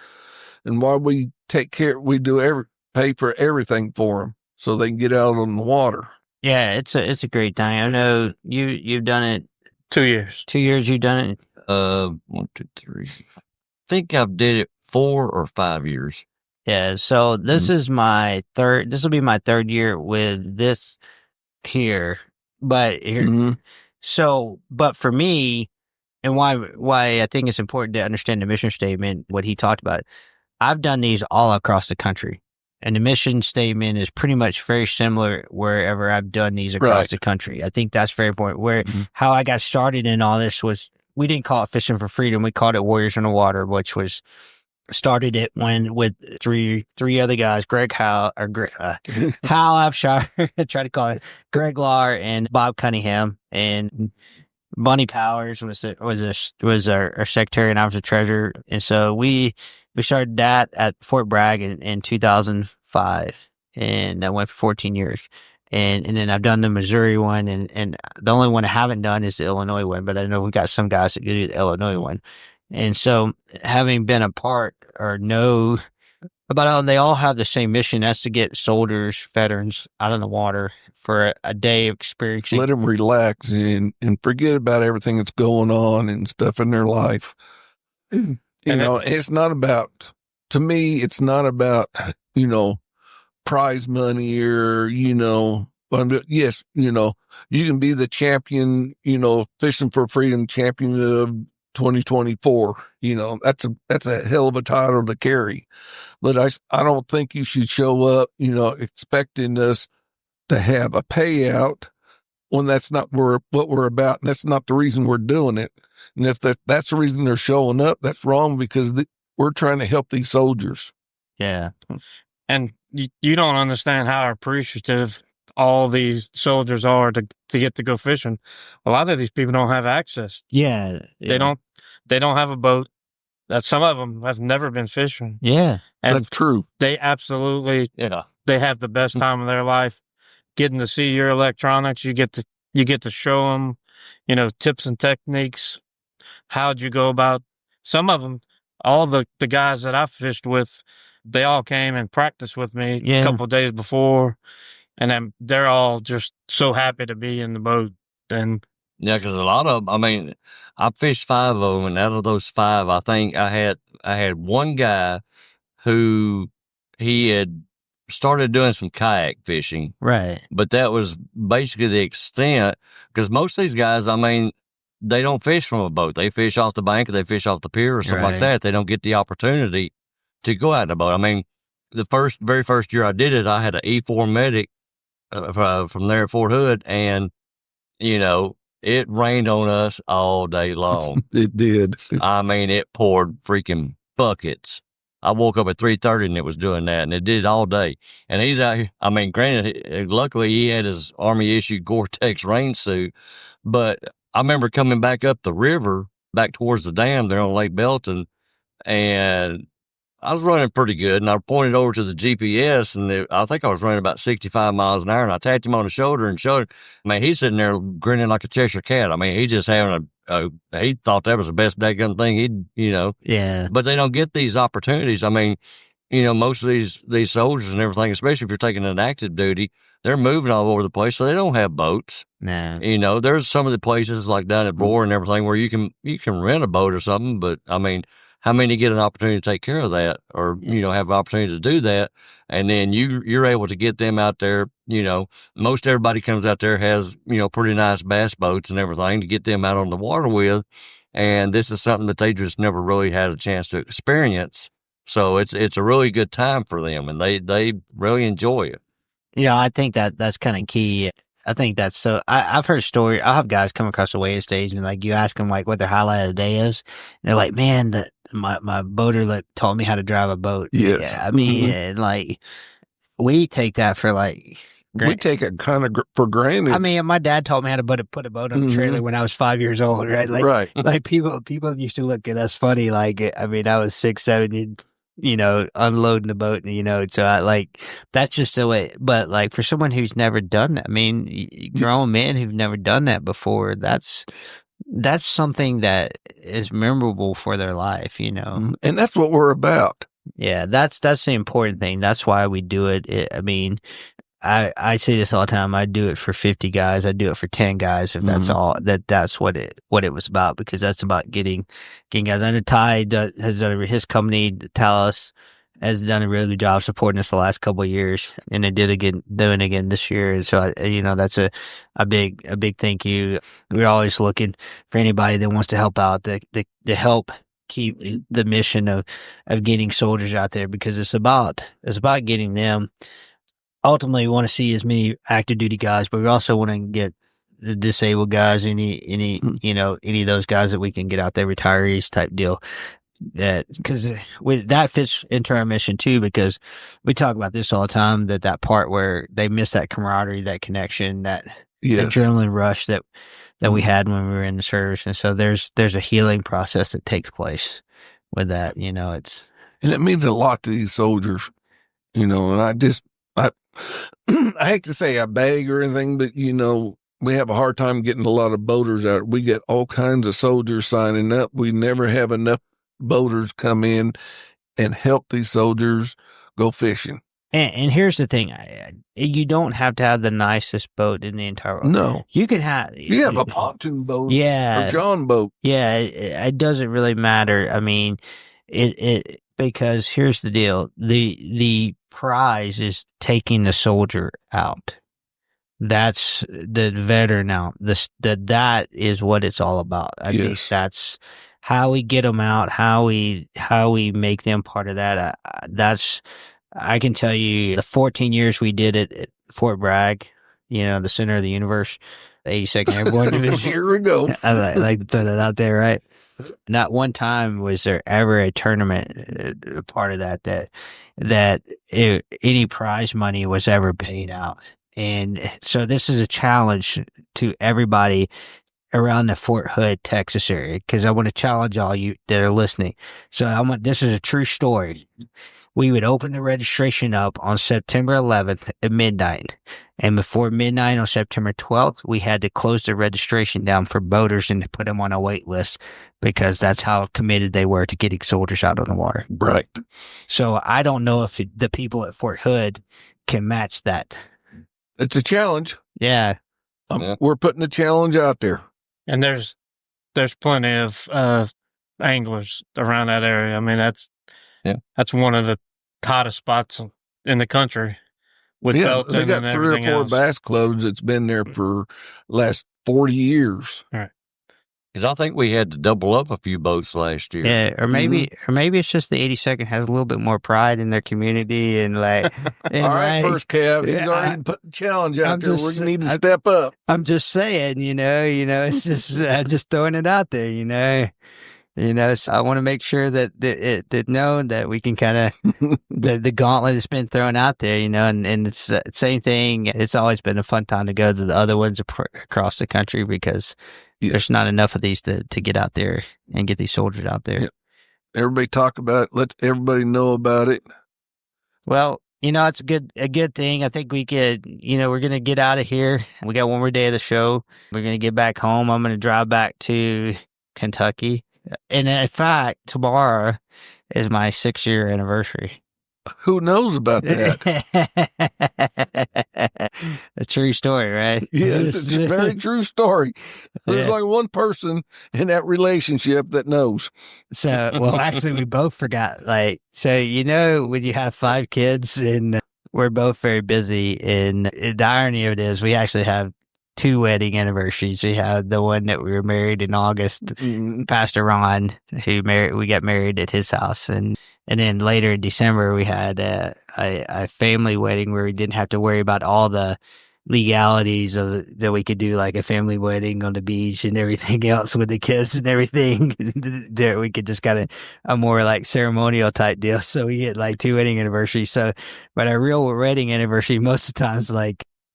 and why we take care. We pay for everything for them so they can get out on the water.
Yeah, it's a great thing. I know you've done it
2 years.
2 years you've done it.
1, 2, 3. I think I've did it 4 or 5 years.
Yeah, so this is my third. This will be my third year with this here, but here. So, but for me, and why I think it's important to understand the mission statement, what he talked about. I've done these all across the country, and the mission statement is pretty much very similar wherever I've done these across the country. I think that's very important. How I got started in all this was, we didn't call it Fishing for Freedom. We called it Warriors in the Water, which was. Started it with three other guys, Hal Abshire, I tried to call it Greg Lahr and Bob Cunningham, and Bunny Powers was our secretary and I was the treasurer. And so we started that at Fort Bragg in 2005, and that went for 14 years. And then I've done the Missouri one, and the only one I haven't done is the Illinois one, but I know we've got some guys that do the Illinois one. And so, having been a part or know about how they all have the same mission, that's to get soldiers, veterans out on the water for a day of experiencing.
Let them relax and forget about everything that's going on and stuff in their life. It's not about, to me, it's not about, prize money or, yes, you can be the champion, Fishing for Freedom champion of 2024, that's a hell of a title to carry. But I don't think you should show up, expecting us to have a payout when that's not what we're about. And that's not the reason we're doing it. And if that's the reason they're showing up, that's wrong, because we're trying to help these soldiers.
Yeah.
And you don't understand how appreciative all these soldiers are to get to go fishing. A lot of these people don't have access.
Yeah.
They don't have a boat. that some of them have never been fishing.
Yeah.
And
That's true.
they absolutely, they have the best time of their life getting to see your electronics. You get to show them, tips and techniques. How'd you go about some of them? All the guys that I fished with, they all came and practiced with me a couple of days before, and then they're all just so happy to be in the boat. And
yeah, because a lot of them, I mean, I fished 5 of them, and out of those 5, I think I had one guy who he had started doing some kayak fishing.
Right.
But that was basically the extent, because most of these guys, I mean, they don't fish from a boat. They fish off the bank or they fish off the pier or something like that. They don't get the opportunity to go out in a boat. I mean, the very first year I did it, I had an E4 Medic from there at Fort Hood, and, it rained on us all day long.
It did.
I mean, it poured freaking buckets. I woke up at 3:30 and it was doing that, and it did all day. And he's out here. I mean, granted, luckily he had his Army issued Gore-Tex rain suit, but I remember coming back up the river, back towards the dam there on Lake Belton, and I was running pretty good, and I pointed over to the GPS, and I think I was running about 65 miles an hour, and I tapped him on the shoulder and showed him. I mean, he's sitting there grinning like a Cheshire cat. I mean, he's just having he thought that was the best daggone thing he'd.
Yeah.
But they don't get these opportunities. I mean, most of these soldiers and everything, especially if you're taking an active duty, they're moving all over the place, so they don't have boats.
No.
There's some of the places like down at Boar and everything where you can rent a boat or something, but I mean, how many get an opportunity to take care of that, or have an opportunity to do that, and then you're able to get them out there. Most everybody comes out there has pretty nice bass boats and everything to get them out on the water with, and this is something that they just never really had a chance to experience. So it's a really good time for them, and they really enjoy it.
I think that's kind of key. I think that's so. I've heard stories. I have guys come across the wave stage, and like you ask them like what their highlight of the day is, and they're like, "Man, my boater taught me how to drive a boat."
Yes.
Yeah, I mean, and like we take that for like.
We take it kind of for granted.
I mean, my dad taught me how to put a boat on a trailer when I was 5 years old, right? Like, like people used to look at us funny. Like, I mean, I was 6, 7, unloading the boat, so I like, that's just the way. But like for someone who's never done that, I mean, grown men who've never done that before, that's something that is memorable for their life,
And that's what we're about.
Yeah, that's the important thing. That's why we do it. I mean, I say this all the time. I do it for 50 guys. I do it for 10 guys. If that's all, that's what it was about, because that's about getting guys. And Ty has done his company, Talos, has done a really good job supporting us the last couple of years, and they doing it again this year. And so, that's a big thank you. We're always looking for anybody that wants to help out, to help keep the mission of getting soldiers out there, because it's about getting them. Ultimately, we want to see as many active duty guys, but we also want to get the disabled guys, any of those guys that we can get out there, retirees type deal. Because that fits into our mission too, because we talk about this all the time, that part where they miss that camaraderie, that connection, that adrenaline rush that we had when we were in the service. And so there's a healing process that takes place with that, and
it means a lot to these soldiers, and I hate to say I beg or anything, but we have a hard time getting a lot of boaters out. We get all kinds of soldiers signing up. We never have enough boaters come in and help these soldiers go fishing.
And here's the thing: you don't have to have the nicest boat in the entire world.
No,
you can have
a pontoon boat,
a John
boat.
Yeah, it doesn't really matter. I mean, it because here's the deal: the prize is taking the soldier out. That's the veteran out. That is what it's all about. I mean, that's how we get them out. How we make them part of that. I can tell you, the 14 years we did it at Fort Bragg, the center of the universe, 82nd Airborne Division.
Here we go.
I like to throw that out there, right? Not one time was there ever a tournament part of that any prize money was ever paid out. And so this is a challenge to everybody around the Fort Hood, Texas area, because I want to challenge all you that are listening. So this is a true story. We would open the registration up on September 11th at midnight. And before midnight on September 12th, we had to close the registration down for boaters and to put them on a wait list because that's how committed they were to getting soldiers out on the water.
Right.
So I don't know if the people at Fort Hood can match that.
It's a challenge.
Yeah.
We're putting the challenge out there.
And there's plenty of anglers around that area. I mean, that's one of the hottest spots in the country with Belton.
They got
and
3 or 4
else.
bass clubs that's been there for last 40 years.
Right.
Because I think we had to double up a few boats last year.
Yeah, or maybe it's just the 82nd has a little bit more pride in their community and like. And
all right,
like,
first cab, he's already put the challenge out there. We need to step up.
I'm just saying, it's just I'm just throwing it out there, So I want to make sure that that we can kind of the gauntlet has been thrown out there, and it's the same thing. It's always been a fun time to go to the other ones across the country because there's not enough of these to get out there and get these soldiers out there.
Yep. Everybody talk about it. Let everybody know about it.
Well, it's a good thing. I think we could, we're going to get out of here. We got one more day of the show. We're going to get back home. I'm going to drive back to Kentucky. And in fact, tomorrow is my 6-year anniversary.
Who knows about that?
A true story, right?
Yes, it's a very true story. There's only one person in that relationship that knows.
So, actually, we both forgot. When you have 5 kids and we're both very busy, and the irony of it is we actually have 2 wedding anniversaries. We had the one that we were married in August, Pastor Ron, we got married at his house, and then later in December we had a family wedding where we didn't have to worry about all the legalities that we could do, like a family wedding on the beach and everything else with the kids and everything. There we could just kind of a more like ceremonial type deal. So we had like 2 wedding anniversaries. So, but our real wedding anniversary most of the times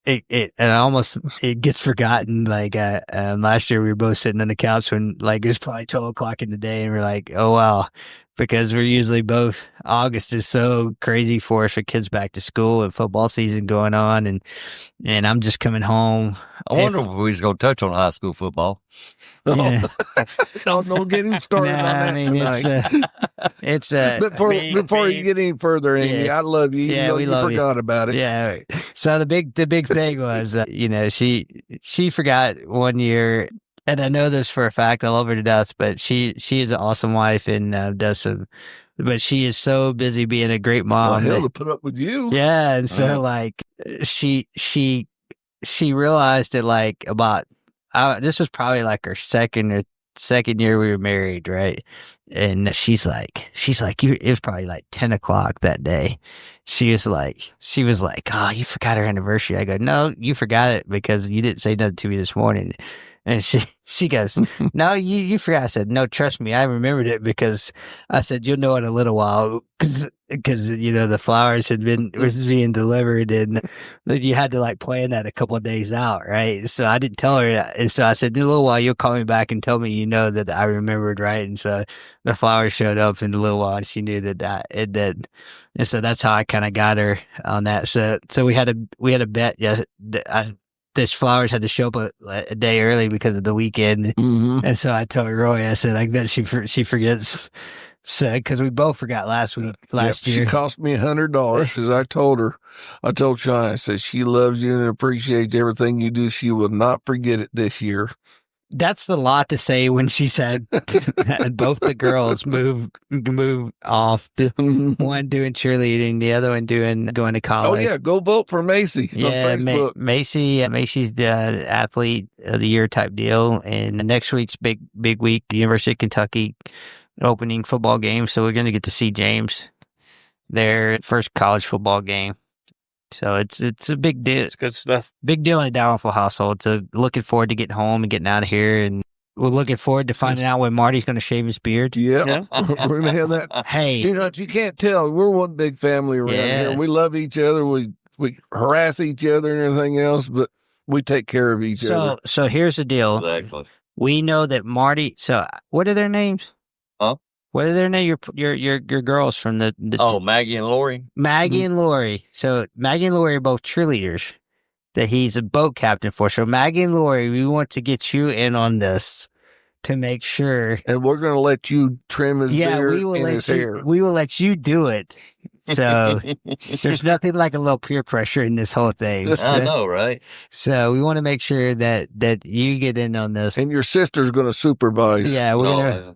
it gets forgotten. Last year we were both sitting on the couch when it was probably 12 o'clock in the day, and we're like, oh wow, because we're usually both. August is so crazy for us with kids back to school and football season going on, and I'm just coming home.
I wonder if we was going to touch on high school football.
Yeah.
Don't get him started on that tonight.
It's
before you get any further, Amy, I love you. We forgot about it.
Yeah. So the big thing was, she forgot one year, and I know this for a fact. I love her to death, but she is an awesome wife and does some. But she is so busy being a great mom.
Hell, to put up with you.
Yeah, and so she realized that about this was probably like her second year we were married, right? And she's like, it was probably like 10 o'clock that day. She was like, oh, you forgot our anniversary. I go, no, you forgot it because you didn't say nothing to me this morning. And she goes, no, you forgot. I said, no, trust me, I remembered it because I said, you'll know in a little while because the flowers was being delivered and you had to plan that a couple of days out, right? So I didn't tell her that. And so I said, in a little while, you'll call me back and tell me, that I remembered, right? And so the flowers showed up in a little while and she knew that it did. And so that's how I kind of got her on that. So we had a bet. Yeah. This flowers had to show up a day early because of the weekend. Mm-hmm. And so I told Roy, I said, I bet she forgets. So, because we both forgot last year.
She cost me $100 because I told Sean, I said, she loves you and appreciates everything you do. She will not forget it this year.
That's the lot to say when she said both the girls move off. One doing cheerleading, the other one going to college.
Oh yeah, go vote for Macy.
Yeah, Macy's the athlete of the year type deal. And next week's big week, University of Kentucky opening football game. So we're going to get to see James, their first college football game. So it's a big deal.
It's good stuff.
Big deal in the Dalrymple household. So looking forward to getting home and getting out of here. And we're looking forward to finding out when Marty's going to shave his beard.
Yeah. We're going to have that.
Hey.
You can't tell. We're one big family around here. We love each other. We harass each other and everything else, but we take care of each other.
So here's the deal.
Exactly.
we know that Marty. So, what are their names?
Huh?
What are their names? Your girls from the
Maggie and Lori.
Maggie and Lori. So Maggie and Lori are both cheerleaders that he's a boat captain for. So Maggie and Lori, we want to get you in on this to make sure.
And we're going to let you trim his beard and his hair.
We will let you do it. So there's nothing like a little peer pressure in this whole thing.
I know, right?
So we want to make sure that you get in on this.
And your sister's going to supervise.
Yeah, we'll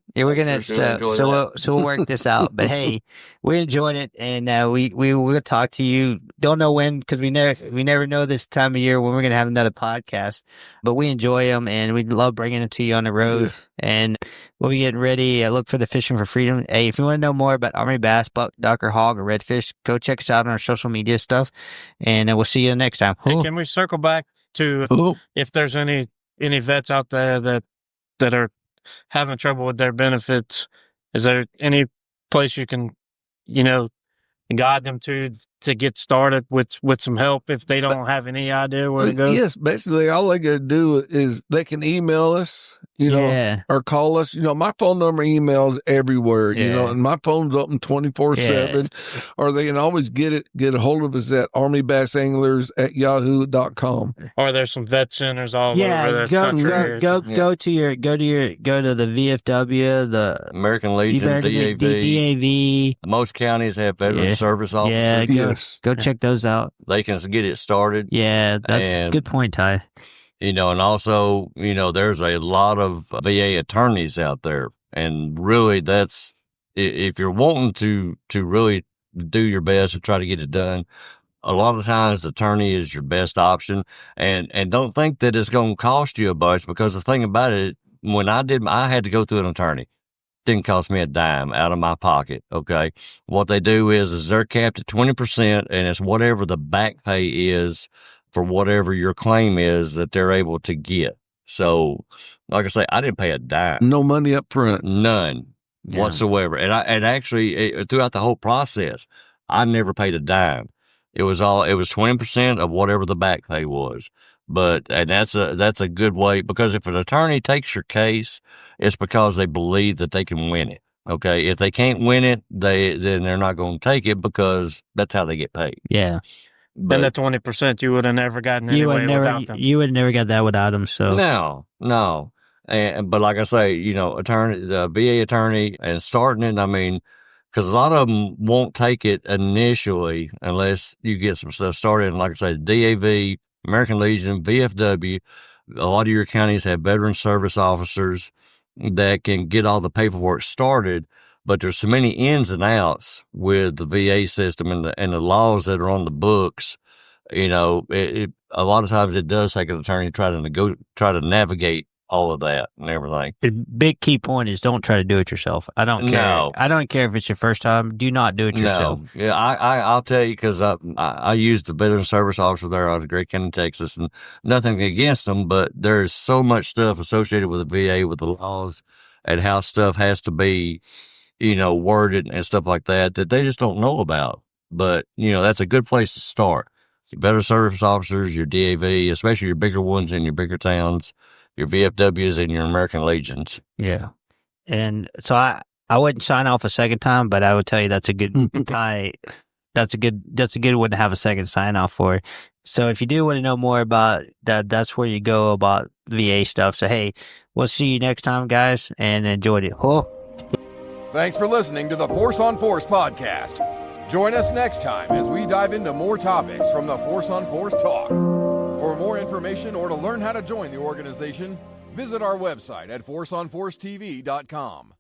work this out. But hey, we enjoyed it, and we'll talk to you. Don't know when, because we never know this time of year when we're gonna have another podcast. But we enjoy them, and we love bringing it to you on the road. Yeah. And we'll be getting ready. Look for the Fishing for Freedom. Hey, if you want to know more about Army bass, buck, duck, or hog, or redfish, go check us out on our social media stuff, and we'll see you next time.
Hey, can we circle back to if there's any vets out there that are having trouble with their benefits? Is there any place you can, guide them to get started with some help if they don't have any idea where to go?
Yes, basically all they got to do is they can email us, or call us. My phone number, emails everywhere, and my phone's open 24/7, or they can always get a hold of us at armybassanglers@yahoo.com.
Or there's some vet centers all over the country.
Go to the VFW, the
American Legion, DAV. Most counties have veteran service officers.
Go check those out.
They can get it started.
Yeah, that's a good point, Ty.
And also, there's a lot of VA attorneys out there. And really, that's, if you're wanting to really do your best to try to get it done, a lot of times attorney is your best option. And don't think that it's going to cost you a bunch, because the thing about it, when I had to go through an attorney. Didn't cost me a dime out of my pocket. Okay. What they do is they're capped at 20%, and it's whatever the back pay is for whatever your claim is that they're able to get. So, like I say, I didn't pay a dime.
No money up front.
None whatsoever. And actually, throughout the whole process, I never paid a dime. It was 20% of whatever the back pay was. And that's a good way, because if an attorney takes your case, it's because they believe that they can win it. Okay. If they can't win it, then they're not going to take it, because that's how they get paid.
Yeah.
And the 20% you would have never gotten anyway without them.
You would never got that without them. So
no. But like I say, the VA attorney and starting it, because a lot of them won't take it initially unless you get some stuff started. And like I say, DAV, American Legion, VFW, a lot of your counties have veteran service officers that can get all the paperwork started, but there's so many ins and outs with the VA system and the laws that are on the books. A lot of times it does take an attorney to try to navigate all of that and everything.
The big key point is don't try to do it yourself. I don't care.
No.
I don't care if it's your first time. Do not do it yourself.
No. Yeah, I'll tell you, because I used the veteran service officer there out of Great County, Texas, and nothing against them, but there's so much stuff associated with the VA, with the laws and how stuff has to be, worded and stuff like that they just don't know about. But, that's a good place to start. Your veteran service officers, your DAV, especially your bigger ones in your bigger towns, your VFWs and your American Legions.
Yeah. And so I wouldn't sign off a second time, but I would tell you that's a good that's a good one to have a second sign off for. So if you do want to know more about that, that's where you go about VA stuff. So hey, we'll see you next time, guys, and enjoyed it.
Thanks for listening to the Force on Force podcast. Join us next time as we dive into more topics from the Force on Force talk. For more information or to learn how to join the organization, visit our website at forceonforcetv.com.